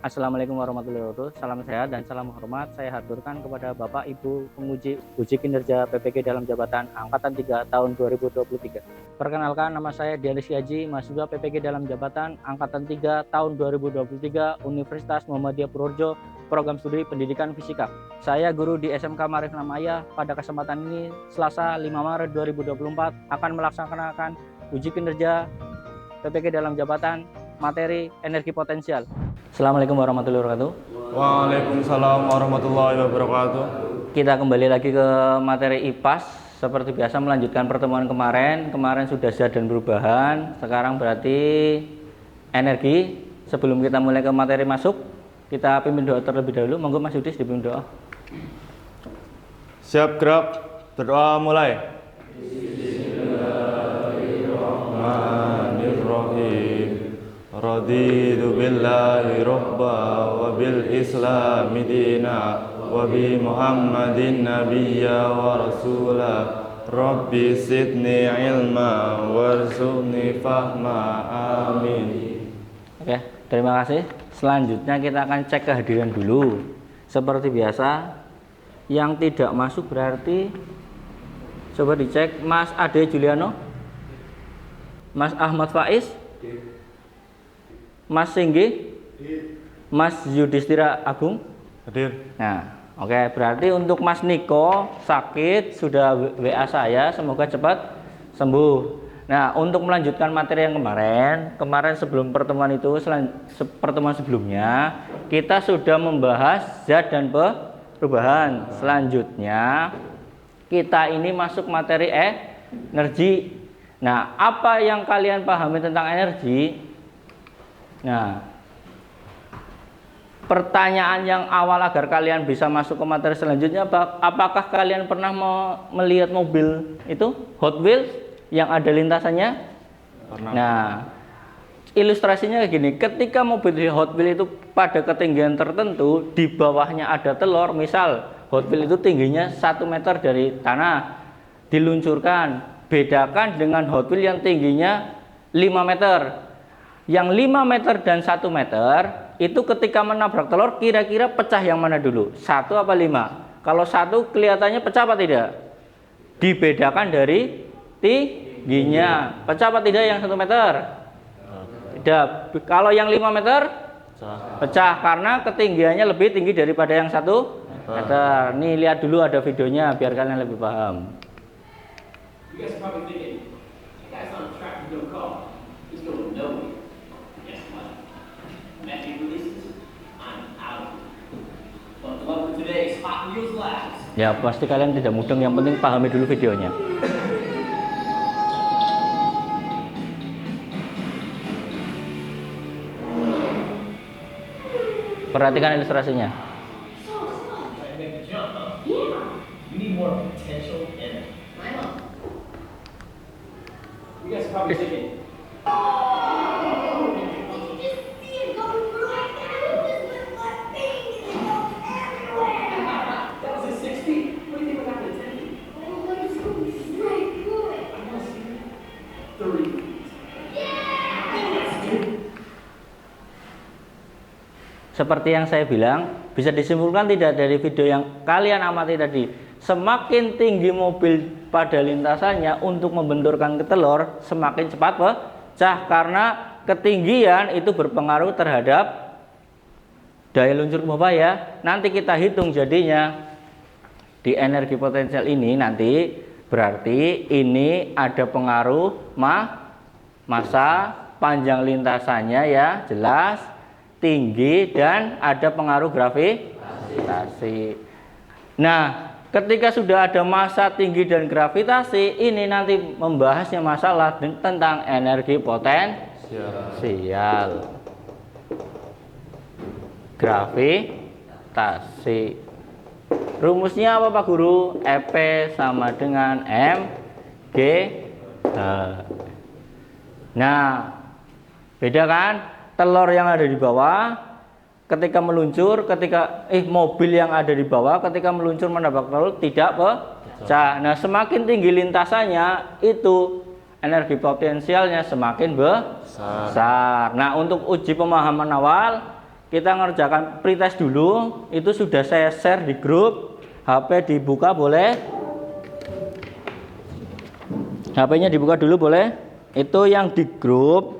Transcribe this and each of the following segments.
Assalamualaikum warahmatullahi wabarakatuh. Salam sehat dan salam hormat saya haturkan kepada Bapak Ibu penguji uji kinerja PPG dalam jabatan Angkatan 3 tahun 2023. Perkenalkan, nama saya Dialis Haji, mahasiswa PPG dalam jabatan Angkatan 3 tahun 2023 Universitas Muhammadiyah Purworejo, program studi Pendidikan Fisika. Saya guru di SMK Maarif Namaya. Pada kesempatan ini Selasa 5 Maret 2024 akan melaksanakan uji kinerja PPG dalam jabatan materi energi potensial. Assalamualaikum warahmatullahi wabarakatuh. Waalaikumsalam warahmatullahi wabarakatuh. Kita kembali lagi ke materi IPAS. Seperti biasa melanjutkan pertemuan kemarin. Kemarin sudah zat dan perubahan. Sekarang berarti energi. Sebelum kita mulai ke materi masuk, kita pimpin doa terlebih dahulu. Monggo Mas Yudis dipimpin doa. Siap gerak, berdoa mulai. Raditu billahi rabba wa bil islami dina wa bi muhammadin nabiyya wa rasula rabbi zidni ilma warzuqni fahma amin. Oke, terima kasih. Selanjutnya kita akan cek kehadiran dulu. Seperti biasa, yang tidak masuk berarti coba dicek. Mas Ade Juliano, Mas Ahmad Faiz, Mas Singgi, Mas Yudhistira Agung Hadir. Nah, oke, berarti untuk Mas Niko sakit, sudah WA saya, semoga cepat sembuh. Nah, untuk melanjutkan materi yang kemarin sebelum pertemuan itu, pertemuan sebelumnya kita sudah membahas zat dan perubahan. Selanjutnya kita ini masuk materi energi. Nah, apa yang kalian pahami tentang energi? Nah, pertanyaan yang awal agar kalian bisa masuk ke materi selanjutnya, apakah kalian pernah melihat mobil itu Hot Wheels yang ada lintasannya? Pernah. Nah, ilustrasinya kayak gini, ketika mobil Hot Wheels itu pada ketinggian tertentu, di bawahnya ada telur, misal Hot Wheels itu tingginya 1 meter dari tanah, diluncurkan, bedakan dengan Hot Wheels yang tingginya 5 meter. Yang 5 meter dan 1 meter itu ketika menabrak telur kira-kira pecah yang mana dulu? 1 apa 5? Kalau 1 kelihatannya pecah apa tidak? Dibedakan dari tingginya. Pecah apa tidak yang 1 meter? Tidak. Kalau yang 5 meter? Pecah karena ketinggiannya lebih tinggi daripada yang 1 meter. Nih lihat dulu ada videonya biar kalian lebih paham. You guys are probably thinking, that guy's on track to go car. He's going nowhere. Guess what? Matthew releases, I'm out. But the one for today is Hot Wheels Labs. Ya pasti kalian tidak mudeng, yang penting pahami dulu videonya. Perhatikan ilustrasinya. Trying to make the jump, huh? Yeah. You need more potential energy. You guys are probably thinking, that was a 6 feet. What do you think would happen at 10 feet? 3 feet. Seperti yang saya bilang, bisa disimpulkan tidak dari video yang kalian amati tadi, semakin tinggi mobil pada lintasannya untuk membenturkan ke telur, semakin cepat pecah karena ketinggian itu berpengaruh terhadap daya luncur ke bawah ya. Nanti kita hitung jadinya di energi potensial ini, nanti berarti ini ada pengaruh massa, panjang lintasannya ya jelas, tinggi, dan ada pengaruh gravitasi. Nah, ketika sudah ada massa, tinggi, dan gravitasi, ini nanti membahasnya masalah tentang energi potensial. Gravitasi. Rumusnya apa Pak Guru? EP sama dengan mg. Nah, beda kan? Telur yang ada di bawah ketika meluncur, mobil yang ada di bawah ketika meluncur menabrak telur tidak pecah. Nah, semakin tinggi lintasannya itu energi potensialnya semakin besar. Nah, untuk uji pemahaman awal kita ngerjakan pretest dulu. Itu sudah saya share di grup. HP dibuka boleh. HP-nya dibuka dulu boleh. Itu yang di grup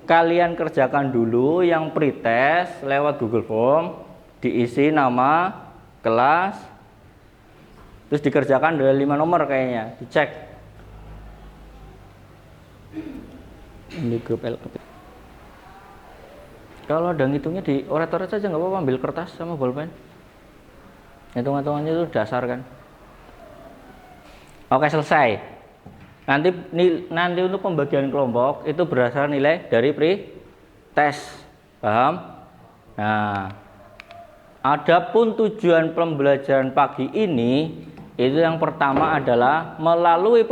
kalian kerjakan dulu yang pretest lewat Google Form, diisi nama, kelas, terus dikerjakan dari 5 nomor kayaknya, dicek di grup LKP. Kalau ada ngitungnya di oret-oret saja nggak apa-apa, ambil kertas sama bolpen. Hitung-hitungannya itu dasar kan. Oke, selesai. Nanti untuk pembagian kelompok itu berdasarkan nilai dari pretest. Paham? Nah, adapun tujuan pembelajaran pagi ini itu yang pertama adalah melalui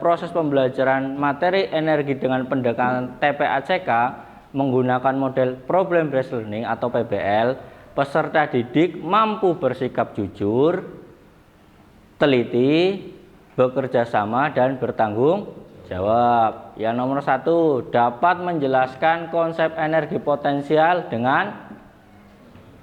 proses pembelajaran materi energi dengan pendekatan TPACK menggunakan model problem based learning atau PBL, peserta didik mampu bersikap jujur, teliti, bekerja sama dan bertanggung jawab. Yang nomor 1, dapat menjelaskan konsep energi potensial dengan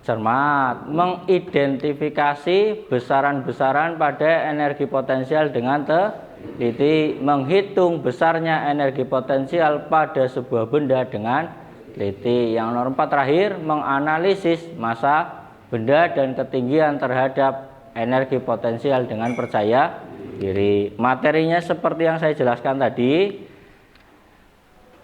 cermat, mengidentifikasi besaran-besaran pada energi potensial dengan teliti, menghitung besarnya energi potensial pada sebuah benda dengan teliti. Yang nomor 4 terakhir, menganalisis massa benda dan ketinggian terhadap energi potensial dengan percaya diri. Materinya seperti yang saya jelaskan tadi.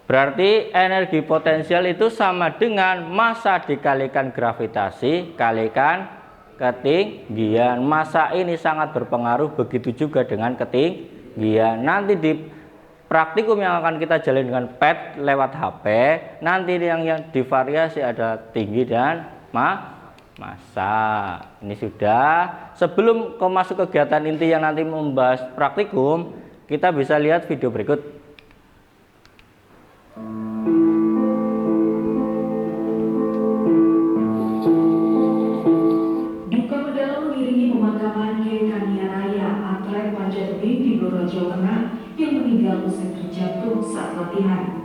Berarti energi potensial itu sama dengan massa dikalikan gravitasi kalikan ketinggian. Massa ini sangat berpengaruh, begitu juga dengan ketinggian. Nanti di praktikum yang akan kita jalin dengan pad lewat HP, nanti yang divariasi ada tinggi dan massa. Ini sudah. Sebelum masuk kegiatan inti yang nanti membahas praktikum, kita bisa lihat video berikut. Duka mendalam mengiringi pemakaman Kiai Kania Raya, atlet panjat tebing di Blora, Jawa Tengah, yang meninggal usai terjatuh saat latihan.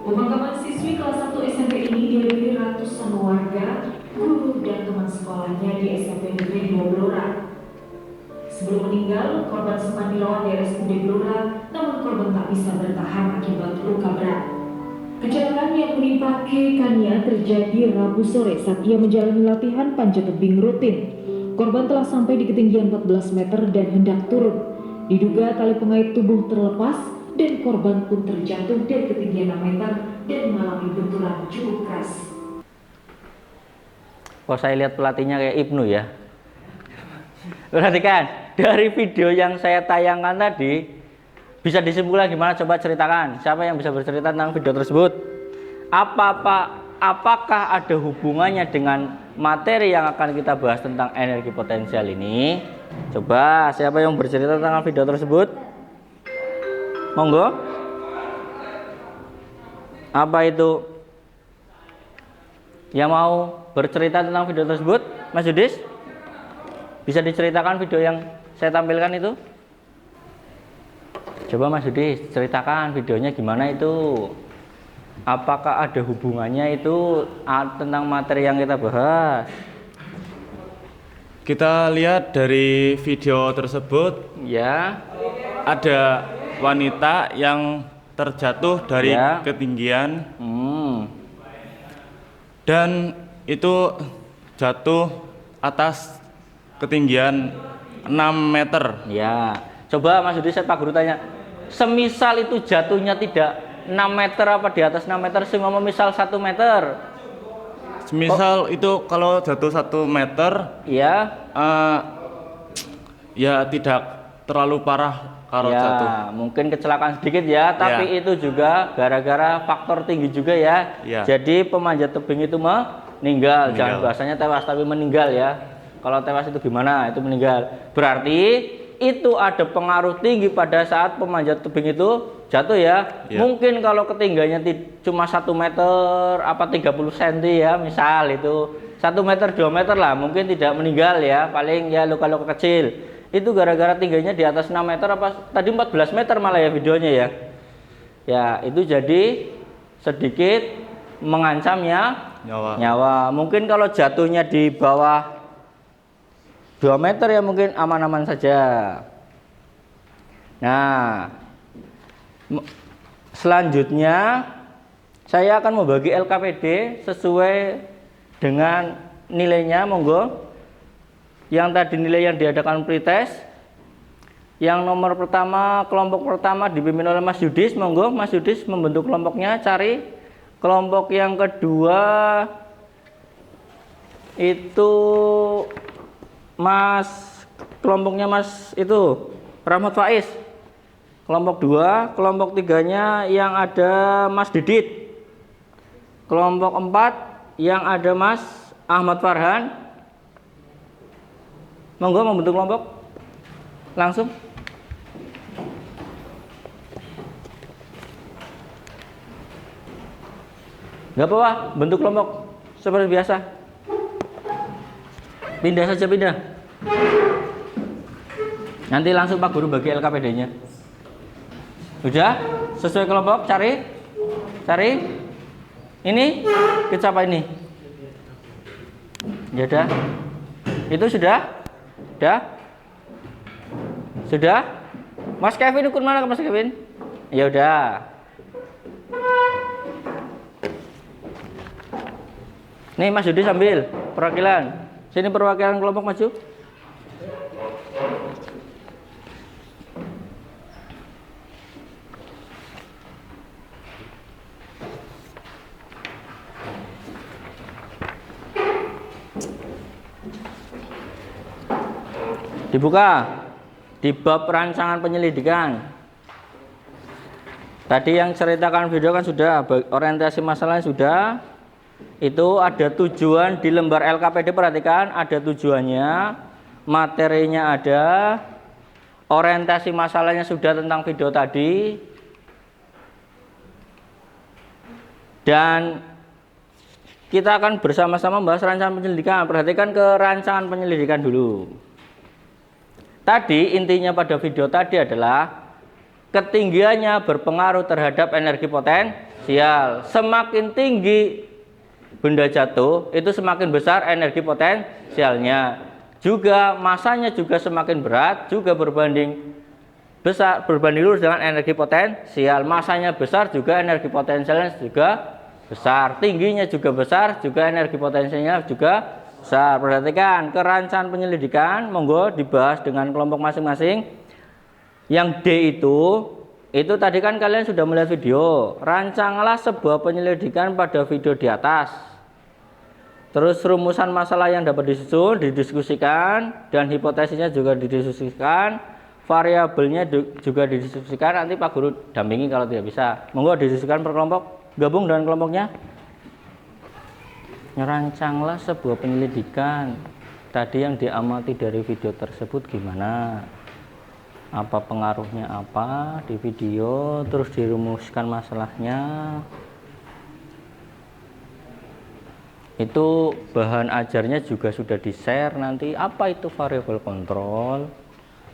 Pemakaman siswi kelas 1 SMP ini dihadiri ratusan warga, guru dan teman sekolahnya di SMP Negeri 2 Blora. Sebelum meninggal, korban sempat dirawat di RSUD Blora, namun korban tak bisa bertahan akibat luka berat. Kecelakaan yang menimpa Kiai Kania terjadi Rabu sore saat ia menjalani latihan panjat tebing rutin. Korban telah sampai di ketinggian 14 meter dan hendak turun. Diduga tali pengait tubuh terlepas dan korban pun terjatuh dari ketinggian 6 meter dan mengalami benturan cukup keras. Kok saya lihat pelatihnya kayak Ibnu ya. Perhatikan, dari video yang saya tayangkan tadi bisa disimpulkan gimana? Coba ceritakan. Siapa yang bisa bercerita tentang video tersebut? Apakah ada hubungannya dengan materi yang akan kita bahas tentang energi potensial ini? Coba, siapa yang bercerita tentang video tersebut? Monggo. Apa itu? Yang mau bercerita tentang video tersebut? Mas Yudis? Bisa diceritakan video yang saya tampilkan itu? Coba Mas Yudis ceritakan videonya gimana itu. Apakah ada hubungannya itu tentang materi yang kita bahas? Kita lihat dari video tersebut, Ya. ada wanita yang terjatuh dari Ya. ketinggian dan itu jatuh atas ketinggian 6 meter. Ya. Coba Mas Yudis, Pak Guru tanya, semisal itu jatuhnya tidak 6 meter apa di atas 6 meter, semua misal 1 meter. Semisal itu kalau jatuh 1 meter, Ya. ya tidak terlalu parah kalau Ya, jatuh. mungkin kecelakaan sedikit ya, tapi itu juga gara-gara faktor tinggi juga ya. Ya. Jadi pemanjat tebing itu meninggal. Jangan bahasanya tewas tapi meninggal ya. Kalau tewas itu gimana? Itu meninggal. Berarti itu ada pengaruh tinggi pada saat pemanjat tebing itu jatuh ya. Ya. Mungkin kalau ketinggiannya cuma 1 meter apa 30 cm ya, misal itu 1 meter 2 meter lah, mungkin tidak meninggal ya, paling ya luka-luka kecil. Itu gara-gara tingginya di atas 6 meter apa tadi 14 meter malah ya videonya ya. Ya, itu jadi sedikit mengancamnya Nyawa. Mungkin kalau jatuhnya di bawah 2 meter ya mungkin aman-aman saja. Nah, selanjutnya saya akan membagi LKPD sesuai dengan nilainya, monggo. Yang tadi nilai yang diadakan pretest. Yang nomor pertama, kelompok pertama dipimpin oleh Mas Yudis, monggo Mas Yudis membentuk kelompoknya, cari. Kelompok yang kedua itu kelompoknya Mas itu Rahmat Faiz. Kelompok 2, kelompok 3-nya yang ada Mas Didit. Kelompok 4 yang ada Mas Ahmad Farhan. Monggo membentuk kelompok langsung. Gak apa-apa, bentuk kelompok seperti biasa. Pindah saja, pindah. Nanti langsung Pak Guru bagi LKPD-nya. Sudah? Sesuai kelompok, cari. Ini, kita apa ini? Ya udah. Itu sudah? Sudah? Mas Kevin ikut mana ke Mas Kevin? Ya udah. Nih Mas Yudi sambil perwakilan. Sini perwakilan kelompok maju. Dibuka di bab rancangan penyelidikan. Tadi yang ceritakan video kan sudah, orientasi masalahnya sudah. Itu ada tujuan di lembar LKPD, perhatikan ada tujuannya, materinya ada, orientasi masalahnya sudah tentang video tadi, dan kita akan bersama-sama membahas rancangan penyelidikan. Perhatikan ke rancangan penyelidikan dulu. Tadi intinya pada video tadi adalah ketinggiannya berpengaruh terhadap energi potensial. Semakin tinggi benda jatuh, itu semakin besar energi potensialnya. Juga masanya juga semakin berat, juga berbanding lurus dengan energi potensial. Masanya besar, juga energi potensialnya juga besar. Tingginya juga besar, juga energi potensialnya juga besar. Perhatikan kerancangan penyelidikan, monggo dibahas dengan kelompok masing-masing. Yang D itu tadi kan kalian sudah melihat video. Rancanglah sebuah penyelidikan pada video di atas. Terus rumusan masalah yang dapat disusun didiskusikan, dan hipotesisnya juga didiskusikan, variabelnya juga didiskusikan. Nanti Pak Guru dampingi kalau tidak bisa. Monggo didiskusikan per kelompok, gabung dengan kelompoknya. Merancanglah sebuah penyelidikan. Tadi yang diamati dari video tersebut gimana? Apa pengaruhnya apa di video, terus dirumuskan masalahnya. Itu bahan ajarnya juga sudah di-share nanti. Apa itu variabel kontrol,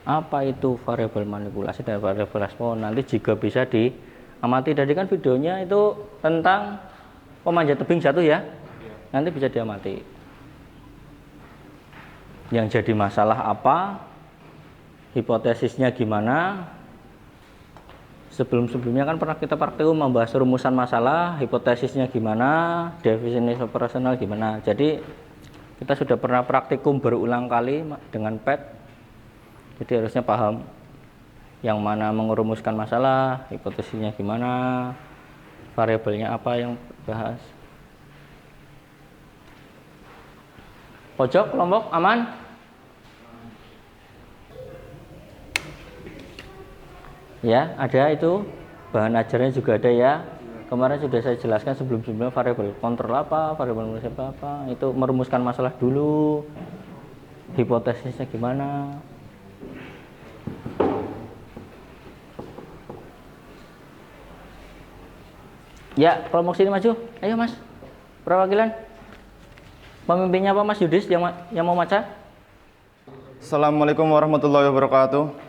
apa itu variabel manipulasi, dan variabel respon. Nanti juga bisa diamati. Tadi kan videonya itu tentang pemanjat tebing jatuh ya. Nanti bisa diamati. Yang jadi masalah apa, hipotesisnya gimana. Sebelum-sebelumnya kan pernah kita praktikum membahas rumusan masalah, hipotesisnya gimana, definisi operasional gimana. Jadi kita sudah pernah praktikum berulang kali dengan PET. Jadi harusnya paham yang mana merumuskan masalah, hipotesisnya gimana, variabelnya apa yang bahas. Pojok kelompok aman? Ya, ada itu. Bahan ajarnya juga ada ya. Kemarin sudah saya jelaskan sebelum-sebelumnya variabel kontrol apa, variabel manipulasi apa. Itu merumuskan masalah dulu. Hipotesisnya gimana? Ya, kelompok sini maju. Ayo Mas. Perwakilan. Pemimpinnya apa Mas Yudis yang mau baca? Assalamualaikum warahmatullahi wabarakatuh.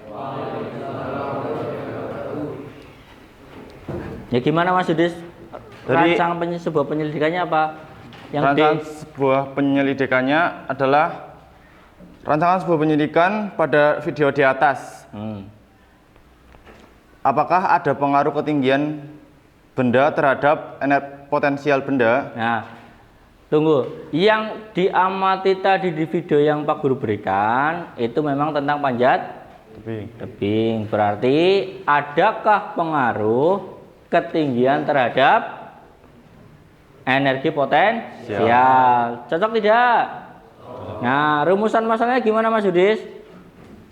Ya gimana Mas Yudis? Rancangan sebuah penyelidikannya apa? Yang D. Rancangan sebuah penyelidikannya adalah rancangan sebuah penyidikan pada video di atas. Apakah ada pengaruh ketinggian benda terhadap potensial benda? Nah, tunggu. Yang diamati tadi di video yang Pak Guru berikan itu memang tentang panjat tebing. Berarti adakah pengaruh ketinggian terhadap energi potensial? Cocok tidak? Nah, rumusan masalahnya gimana Mas Yudis?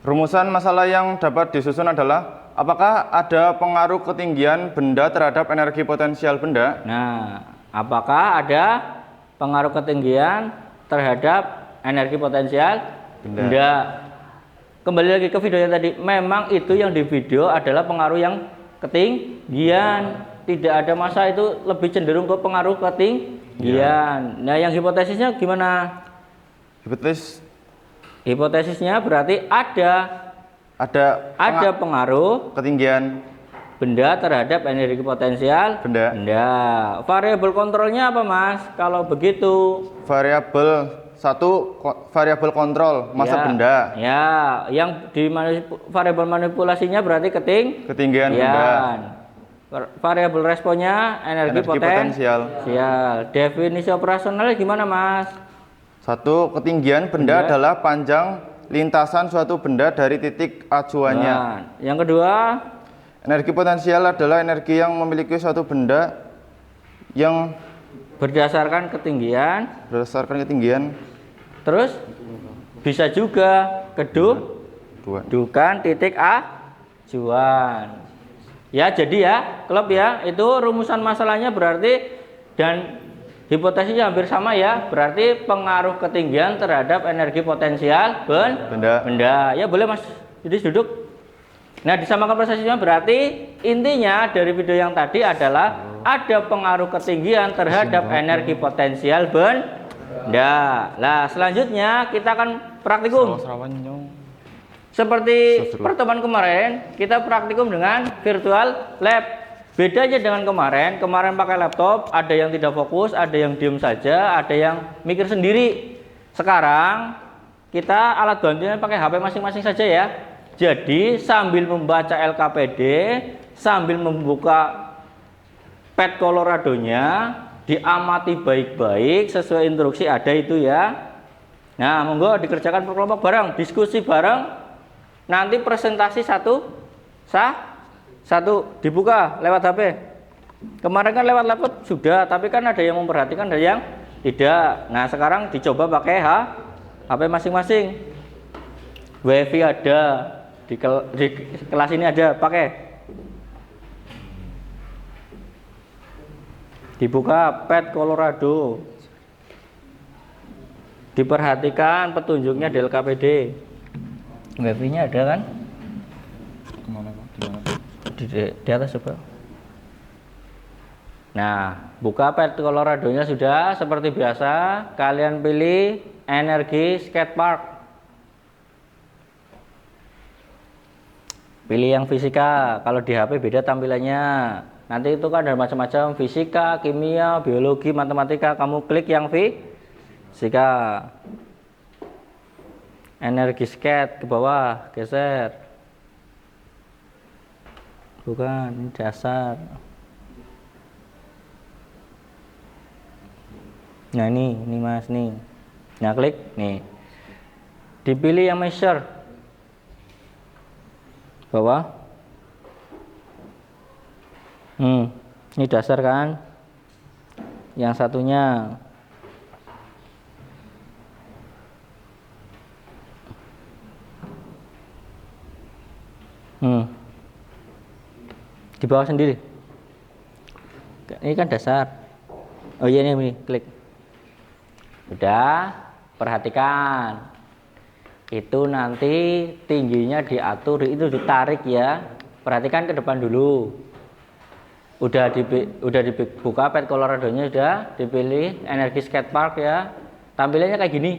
Rumusan masalah yang dapat disusun adalah apakah ada pengaruh ketinggian benda terhadap energi potensial benda? Nah, apakah ada pengaruh ketinggian terhadap energi potensial benda? Kembali lagi ke video yang tadi, memang itu yang di video adalah pengaruh yang ketinggian. Tidak ada masa itu lebih cenderung ke pengaruh ketinggian. Nah, yang hipotesisnya gimana? Hipotesisnya berarti ada pengaruh ketinggian benda terhadap energi potensial benda. Variabel kontrolnya apa Mas? Kalau begitu Variabel variabel kontrol massa benda. Ya, yang di variabel manipulasinya berarti ketinggian benda. Variabel responnya energi potensial. Definisi operasionalnya gimana Mas? Satu, ketinggian benda adalah panjang lintasan suatu benda dari titik acuannya. Nah, yang kedua, energi potensial adalah energi yang memiliki suatu benda yang berdasarkan ketinggian. Terus bisa juga kedudukan titik acuan. Ya, jadi ya, klub ya, itu rumusan masalahnya berarti dan hipotesisnya hampir sama ya, berarti pengaruh ketinggian terhadap energi potensial benda. Ya boleh Mas Yudis duduk. Nah, disamakan prosesnya berarti intinya dari video yang tadi adalah ada pengaruh ketinggian terhadap energi potensial benda. Nah, selanjutnya kita akan praktikum. Seperti pertemuan kemarin, kita praktikum dengan virtual lab. Bedanya dengan kemarin pakai laptop, ada yang tidak fokus, ada yang diem saja, ada yang mikir sendiri. Sekarang kita alat bantunya pakai HP masing-masing saja ya. Jadi sambil membaca LKPD, sambil membuka pet Colorado-nya, diamati baik-baik sesuai instruksi ada itu ya. Nah, monggo dikerjakan per kelompok bareng, diskusi bareng. Nanti presentasi satu dibuka lewat HP. Kemarin kan lewat laptop sudah, tapi kan ada yang memperhatikan, ada yang tidak. Nah, sekarang dicoba pakai HP masing-masing. WiFi ada di kelas ini ada, pakai. Dibuka pet Colorado. Diperhatikan petunjuknya di LKPD. WiFi-nya ada kan? Kemana Pak? Di atas coba. Nah, buka pet Colorado-nya sudah. Seperti biasa, kalian pilih energi skatepark. Pilih yang fisika. Kalau di HP beda tampilannya. Nanti itu kan ada macam-macam, fisika, kimia, biologi, matematika. Kamu klik yang fisika. Energi skate ke bawah, geser. Bukan, ini dasar. Nah ini Mas nih. Nah klik nih. Dipilih yang measure. Bawah. Ini dasar kan? Yang satunya di bawah sendiri. Ini kan dasar. Oh iya ini klik. Udah, perhatikan. Itu nanti tingginya diatur, itu ditarik ya. Perhatikan ke depan dulu. Udah dibuka pet Colorado-nya, sudah dipilih energi skatepark ya. Tampilannya kayak gini.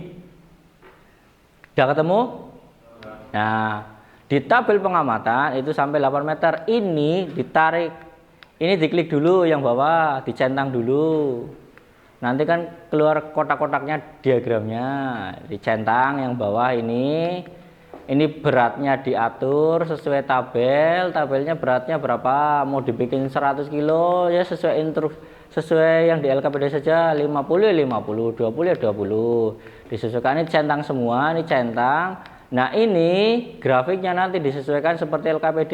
Udah ketemu? Nah, di tabel pengamatan itu sampai 8 meter. Ini ditarik. Ini diklik dulu yang bawah, dicentang dulu. nanti kan keluar kotak-kotaknya diagramnya, dicentang yang bawah ini beratnya diatur sesuai tabelnya beratnya berapa, mau dibikin 100 kilo ya sesuai yang di LKPD saja, 50 ya 50, 20 ya 20, disesuaikan. Ini centang semua, ini centang. Nah ini grafiknya nanti disesuaikan seperti LKPD,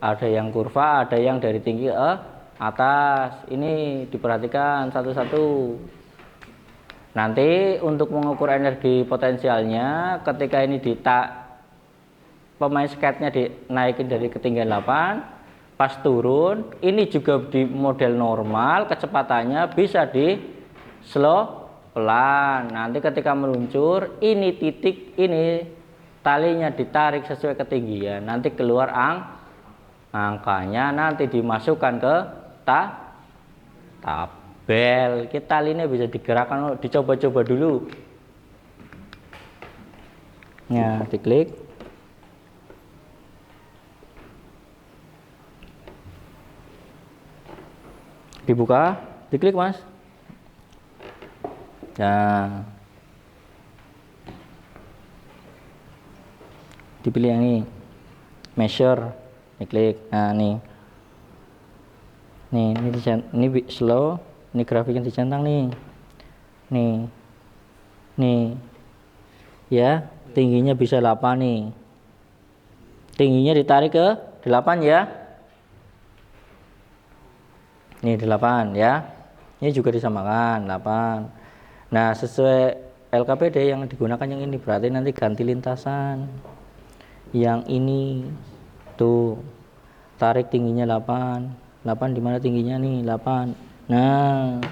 ada yang kurva, ada yang dari tinggi ke atas. Ini diperhatikan satu-satu. Nanti untuk mengukur energi potensialnya, ketika ini pemain skate-nya dinaikin dari ketinggian 8, pas turun, ini juga di model normal, kecepatannya bisa di slow pelan. Nanti ketika meluncur, ini titik ini talinya ditarik sesuai ketinggian, nanti keluar angkanya, nanti dimasukkan ke tabel. Kita talinya bisa digerakkan, dicoba-coba dulu. Ya, diklik. Dibuka, diklik mas. Nah, dipilih yang ini, measure, diklik. Nah ini slow, ini grafik yang dicentang nih, ya, tingginya bisa 8 nih, tingginya ditarik ke 8 ya. Ini 8 ya. Ini juga disamakan 8. Nah, sesuai LKPD yang digunakan yang ini, berarti nanti ganti lintasan. Yang ini tuh tarik tingginya 8. 8 di mana tingginya nih? 8. Nah,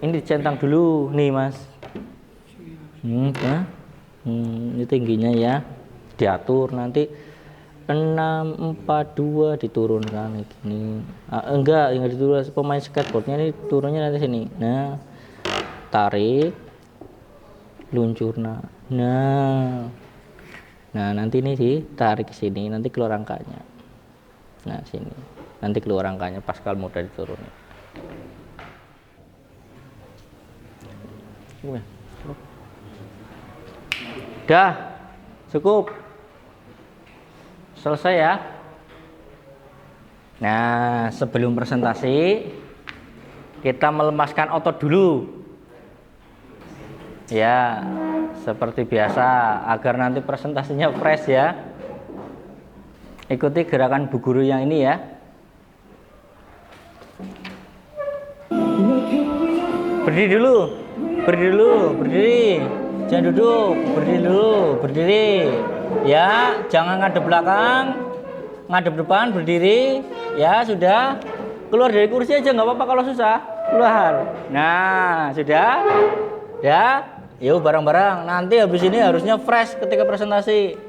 ini dicentang dulu nih, Mas. Ini tingginya ya. Diatur nanti 642 diturunkan ini. Enggak diturun, pemain skateboardnya ini turunnya nanti sini. Nah, tarik, luncur. Nah, nanti ini ditarik ke sini, nanti keluar angkanya. Nah, sini. Nanti keluar angkanya Pascal mudah diturunin. Dah, cukup. Selesai ya. Nah, sebelum presentasi kita melemaskan otot dulu. Ya, seperti biasa agar nanti presentasinya fresh ya. Ikuti gerakan Bu Guru yang ini ya. Berdiri dulu. Berdiri. Jangan duduk, berdiri. Ya, jangan ngadep belakang, ngadep depan, berdiri. Ya, sudah. Keluar dari kursi aja, nggak apa-apa kalau susah. Keluar. Nah, sudah. Ya, yuk bareng-bareng. Nanti habis ini harusnya fresh ketika presentasi.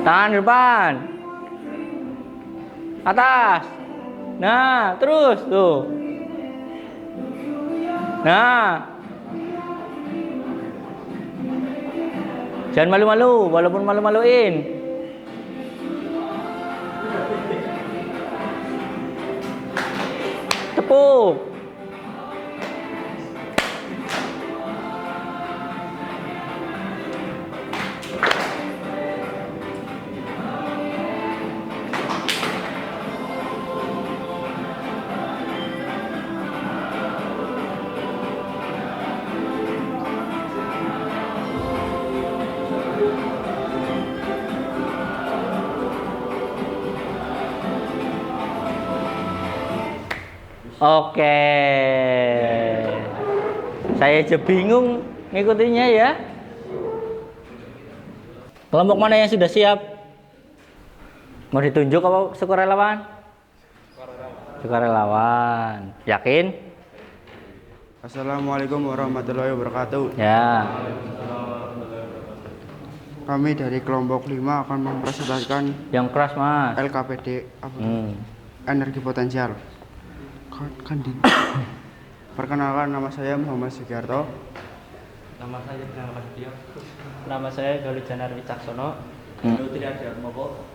Tangan depan. Atas. Nah, terus tuh. Nah. Jangan malu-malu, walaupun malu-maluin. Tepuk. Oke. Saya aja bingung ngikutinya ya. Kelompok mana yang sudah siap? Mau ditunjuk apa sukarelawan? Sukarelawan. Yakin? Assalamualaikum warahmatullahi wabarakatuh. Ya. Kami dari kelompok 5 akan mempresentasikan Yang keras, Mas. LKPD energi potensial. Perkenalkan, nama saya Muhammad Sugiarto. Nama saya Galuh Janar Wicaksono. Tidak ada mopo.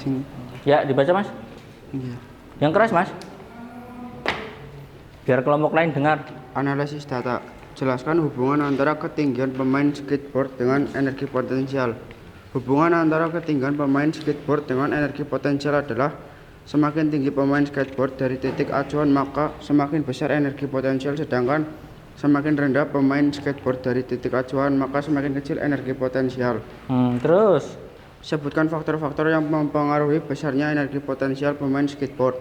Sing Ya, dibaca Mas. iya. Yang keras Mas. Biar kelompok lain dengar. Analisis data. Jelaskan hubungan antara ketinggian pemain skateboard dengan energi potensial. Hubungan antara ketinggian pemain skateboard dengan energi potensial adalah semakin tinggi pemain skateboard dari titik acuan maka semakin besar energi potensial, sedangkan semakin rendah pemain skateboard dari titik acuan maka semakin kecil energi potensial. Terus Sebutkan faktor-faktor yang mempengaruhi besarnya energi potensial pemain skateboard.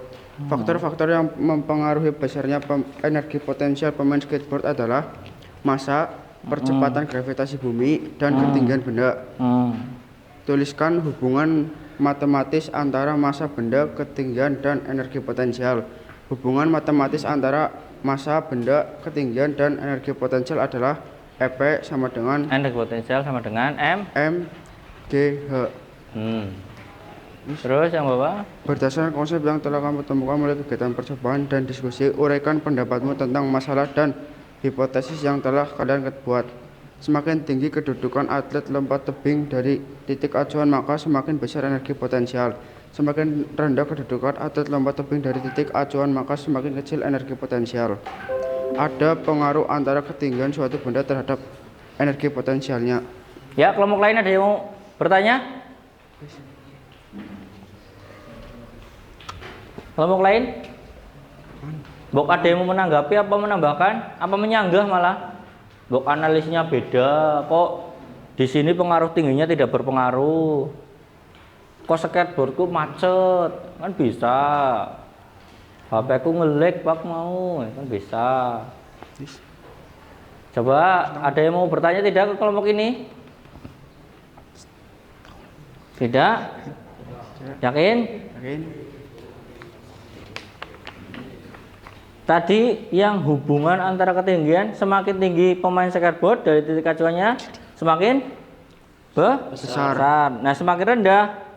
Faktor-faktor yang mempengaruhi besarnya energi potensial pemain skateboard adalah massa, percepatan gravitasi bumi, dan ketinggian benda. Tuliskan hubungan matematis antara massa benda, ketinggian, dan energi potensial. Hubungan matematis antara massa benda, ketinggian, dan energi potensial adalah EP sama dengan energi potensial sama dengan MGH. Terus yang bawah. Berdasarkan konsep yang telah kamu temukan melalui kegiatan percobaan dan diskusi, uraikan pendapatmu tentang masalah dan hipotesis yang telah kalian buat. Semakin tinggi kedudukan atlet lompat tebing dari titik acuan maka semakin besar energi potensial. Semakin rendah kedudukan atlet lompat tebing dari titik acuan maka semakin kecil energi potensial. Ada pengaruh antara ketinggian suatu benda terhadap energi potensialnya. Ya, kelompok lain ada yang mau bertanya? Kelompok lain? Bok ada yang mau menanggapi apa menambahkan? Apa menyanggah malah? Bok analisnya beda. Kok di sini pengaruh tingginya tidak berpengaruh? Kok skateboardku macet? Kan bisa. HP ku nge-lag pak mau, kan bisa. Coba ada yang mau bertanya tidak ke kelompok ini? Tidak? Yakin? Yakin? Tadi yang hubungan antara ketinggian, semakin tinggi pemain skateboard dari titik acuannya semakin besar. Nah, semakin rendah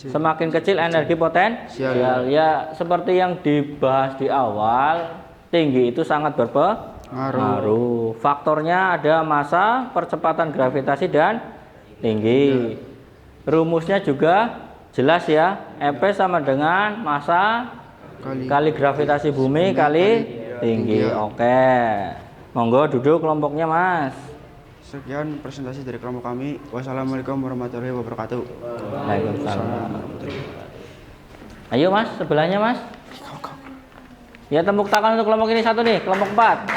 semakin kecil energi potensial. Ya, seperti yang dibahas di awal, tinggi itu sangat berpengaruh. Faktornya ada massa, percepatan gravitasi, dan tinggi. Rumusnya juga jelas ya, EP sama dengan massa kali gravitasi bumi kali tinggi. Oke, monggo duduk kelompoknya Mas. Sekian presentasi dari kelompok kami. Wassalamualaikum warahmatullahi wabarakatuh. Waalaikumsalam. Ayo Mas, sebelahnya Mas. Ya, tepuk tangan untuk kelompok ini satu nih, kelompok 4.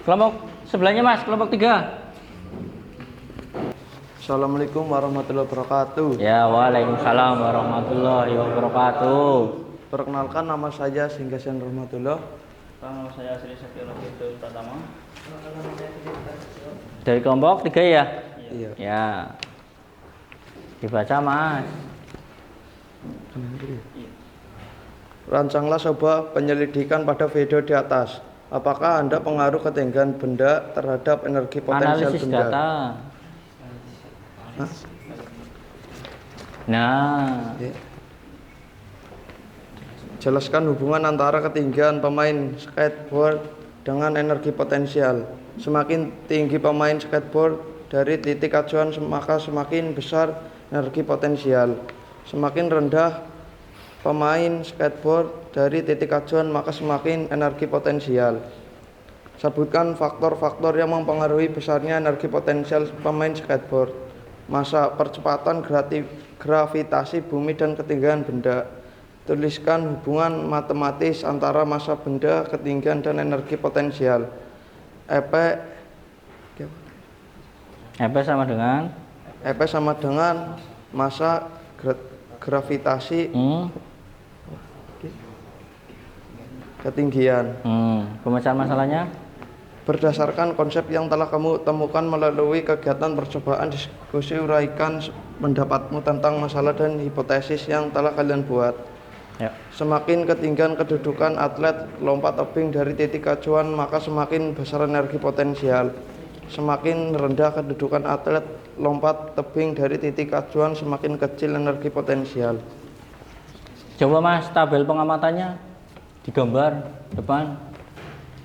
Kelompok sebelahnya Mas, kelompok 3. Assalamualaikum warahmatullahi wabarakatuh. Ya, waalaikumsalam warahmatullahi wabarakatuh. Perkenalkan, nama saya Singgasan Rahmatullah. Nama saya Sri Sakti Rafiul Pratama. Dari kelompok 3 ya? Iya. Ya. Dibaca Mas. Rancanglah sebuah penyelidikan pada video di atas. Apakah Anda pengaruh ketinggian benda terhadap energi potensial Analisis benda? data. Nah, Jelaskan hubungan antara ketinggian pemain skateboard dengan energi potensial. Semakin tinggi pemain skateboard dari titik acuan maka semakin besar energi potensial. Semakin rendah pemain skateboard dari titik acuan maka semakin energi potensial. Sebutkan faktor-faktor yang mempengaruhi besarnya energi potensial pemain skateboard. Massa, percepatan gravitasi bumi, dan ketinggian benda. Tuliskan hubungan matematis antara massa benda, ketinggian, dan energi potensial. EP sama dengan massa, gravitasi, ketinggian. Pemecah masalahnya? Berdasarkan konsep yang telah kamu temukan melalui kegiatan percobaan, diskusi, uraikan pendapatmu tentang masalah dan hipotesis yang telah kalian buat. Ya. Semakin ketinggian kedudukan atlet lompat tebing dari titik acuan maka semakin besar energi potensial. Semakin rendah kedudukan atlet lompat tebing dari titik acuan semakin kecil energi potensial. Coba Mas, tabel pengamatannya digambar depan.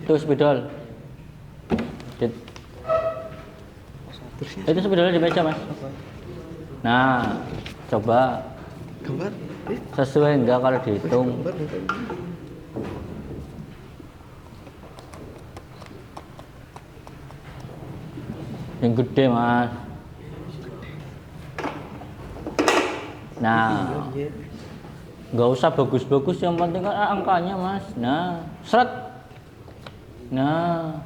Itu spidol. Itu spidolnya di meja Mas. Nah, coba Gambar. sesuai enggak kalau dihitung? Gambar. Yang gede mas. Nah, nggak usah bagus-bagus, yang penting kan angkanya mas. Nah, seret. Nah,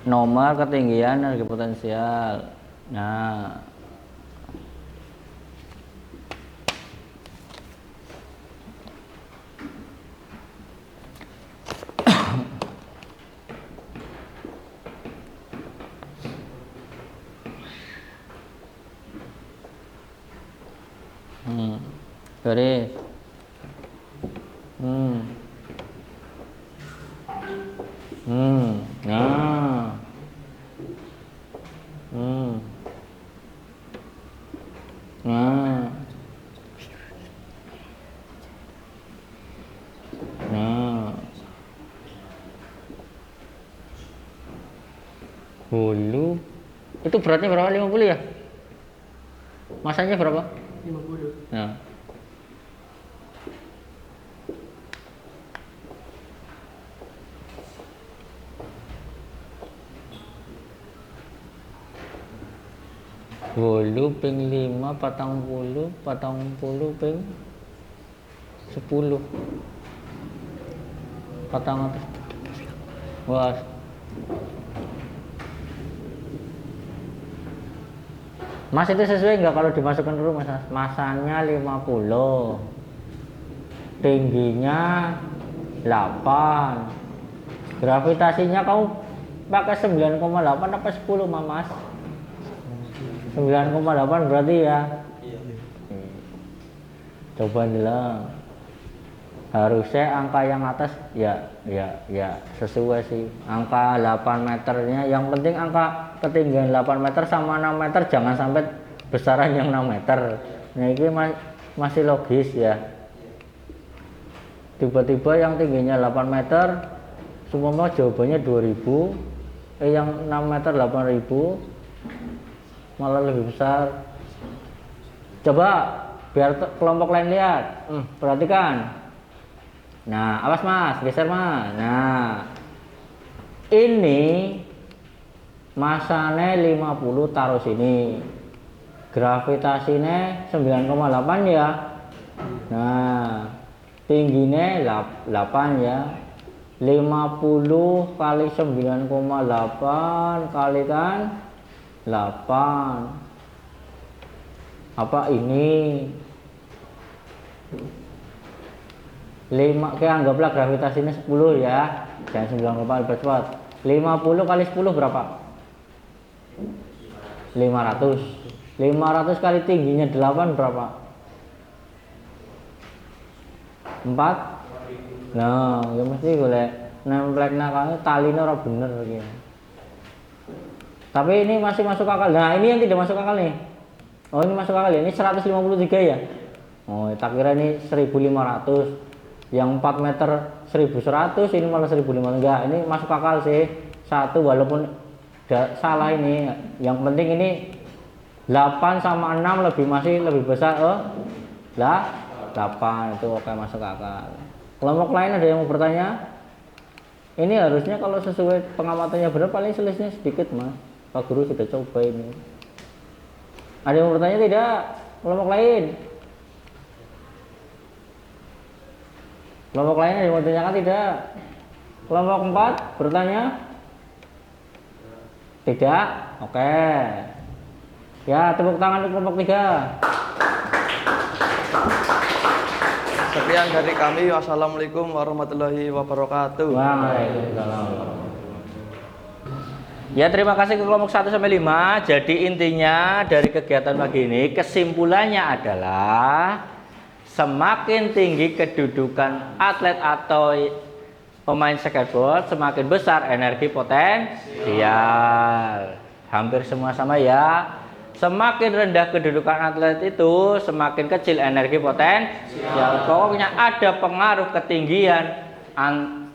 nomor ketinggian energi potensial. Nah, garis. Nah. Nah. Nah. Hulu. Itu beratnya berapa? 50 ya? Masanya berapa? 50. Nah. Bolu ping 5 patang puluh ping 10 patang atas. Wah. Mas itu sesuai nggak kalau dimasukkan dulu mas? Masanya 50, tingginya 8, gravitasinya kamu pakai 9,8 apa 10 mas? 9,8 berarti ya? Iya. Coba dulu. Harusnya angka yang atas ya sesuai sih. Angka 8 meternya, yang penting angka ketinggian 8 meter sama 6 meter jangan sampai besaran yang 6 meter. Nah ini masih logis ya. Tiba-tiba yang tingginya 8 meter, semua jawabannya 2000, yang 6 meter 8000. Malah lebih besar. Coba biar kelompok lain lihat. Perhatikan. Nah, awas mas, geser mas. Nah, ini masanya 50 taruh sini. Gravitasinya 9,8 ya. Nah, tingginya 8 ya. 50 kali 9,8 kalikan 8. Apa ini? 5, kayak anggaplah gravitasinya 10 ya. Jangan 9,8 cepat. 50 kali 10 berapa? 500. 500 kali tingginya 8 berapa? 4. Nah, ya mesti boleh nemplek nakalnya talinya ora bener gitu. Tapi ini masih masuk akal. Nah, ini yang tidak masuk akal nih. Oh, ini masuk akal ya. Ini 153 ya. Oh, tak kira ini 1500. Yang 4 meter 1100, ini malah 1500. Enggak, ini masuk akal sih. Satu walaupun salah ini. Yang penting ini 8 sama 6 masih lebih besar. Lah, 8 itu oke, masuk akal. Kelompok lain ada yang mau bertanya? Ini harusnya kalau sesuai pengamatannya benar paling selisihnya sedikit, Mas. Pak Guru sudah coba ini. Ada yang mau bertanya tidak? Kelompok lain? Kelompok lain ada yang mau bertanyakan tidak? Kelompok 4 bertanya? Tidak? Oke. Ya, tepuk tangan untuk kelompok 3. Sekian dari kami. Wassalamualaikum warahmatullahi wabarakatuh. Waalaikumsalam. Ya, terima kasih ke kelompok 1 sampai 5. Jadi intinya dari kegiatan pagi ini kesimpulannya adalah semakin tinggi kedudukan atlet atau pemain skateboard, semakin besar energi potensial. Hampir semua sama ya. Semakin rendah kedudukan atlet itu, semakin kecil energi potensial. Pokoknya ada pengaruh ketinggian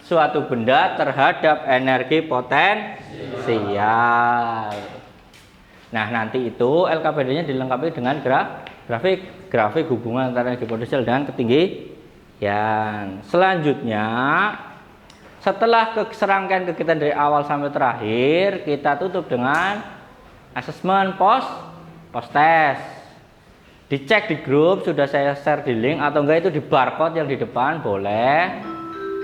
suatu benda terhadap energi potensial. Nah, nanti itu LKPD-nya dilengkapi dengan grafik hubungan antara energi potensial dan ketinggian. Selanjutnya, setelah serangkaian kegiatan dari awal sampai terakhir, kita tutup dengan asesmen post test. Dicek di grup, sudah saya share di link, atau enggak itu di barcode yang di depan, boleh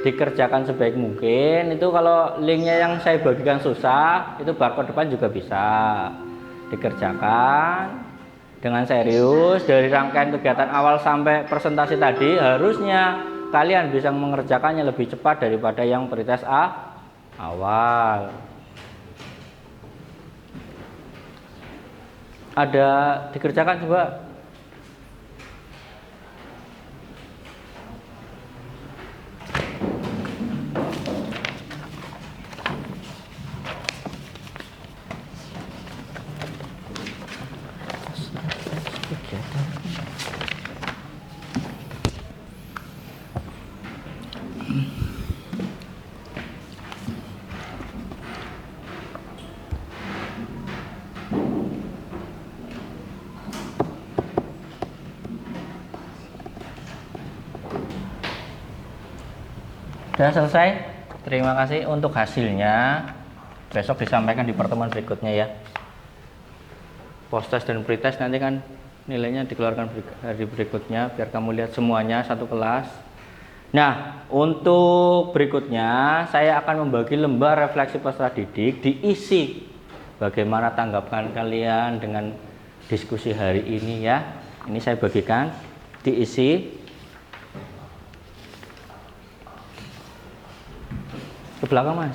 dikerjakan sebaik mungkin. Itu kalau linknya yang saya bagikan susah, itu barcode depan juga bisa dikerjakan dengan serius. Dari rangkaian kegiatan awal sampai presentasi tadi, harusnya kalian bisa mengerjakannya lebih cepat daripada yang pretest awal. Ada dikerjakan coba. Sudah selesai. Terima kasih. Untuk hasilnya besok disampaikan di pertemuan berikutnya ya. Post test dan pretest nanti kan nilainya dikeluarkan hari berikutnya biar kamu lihat semuanya satu kelas. Nah, untuk berikutnya saya akan membagi lembar refleksi peserta didik, diisi bagaimana tanggapan kalian dengan diskusi hari ini ya. Ini saya bagikan, diisi ke belakang Mas.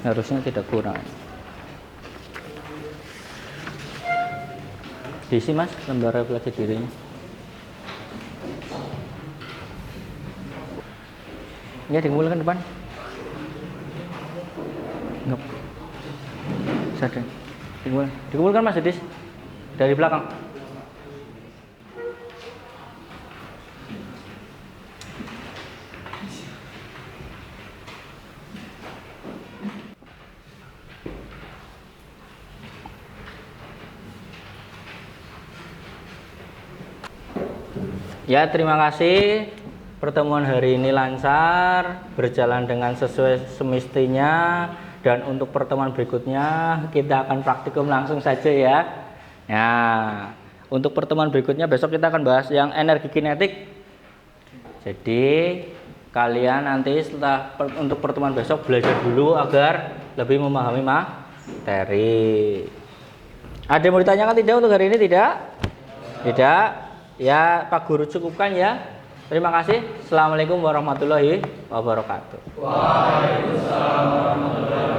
Harusnya tidak kurang. Diisi Mas lembar refleksi dirinya. Ya, dikumpulkan depan. Enggak. Sadar. Dikumpulkan Mas Dedis. Dari belakang. Ya, terima kasih. Pertemuan hari ini lancar, berjalan dengan sesuai semestinya, dan untuk pertemuan berikutnya kita akan praktikum langsung saja ya. Nah, untuk pertemuan berikutnya besok kita akan bahas yang energi kinetik. Jadi kalian nanti setelah untuk pertemuan besok belajar dulu agar lebih memahami materi. Ada yang mau ditanyakan tidak untuk hari ini? Tidak? Tidak? Ya, Pak Guru cukupkan ya. Terima kasih. Assalamualaikum warahmatullahi wabarakatuh. Waalaikumsalam warahmatullahi wabarakatuh.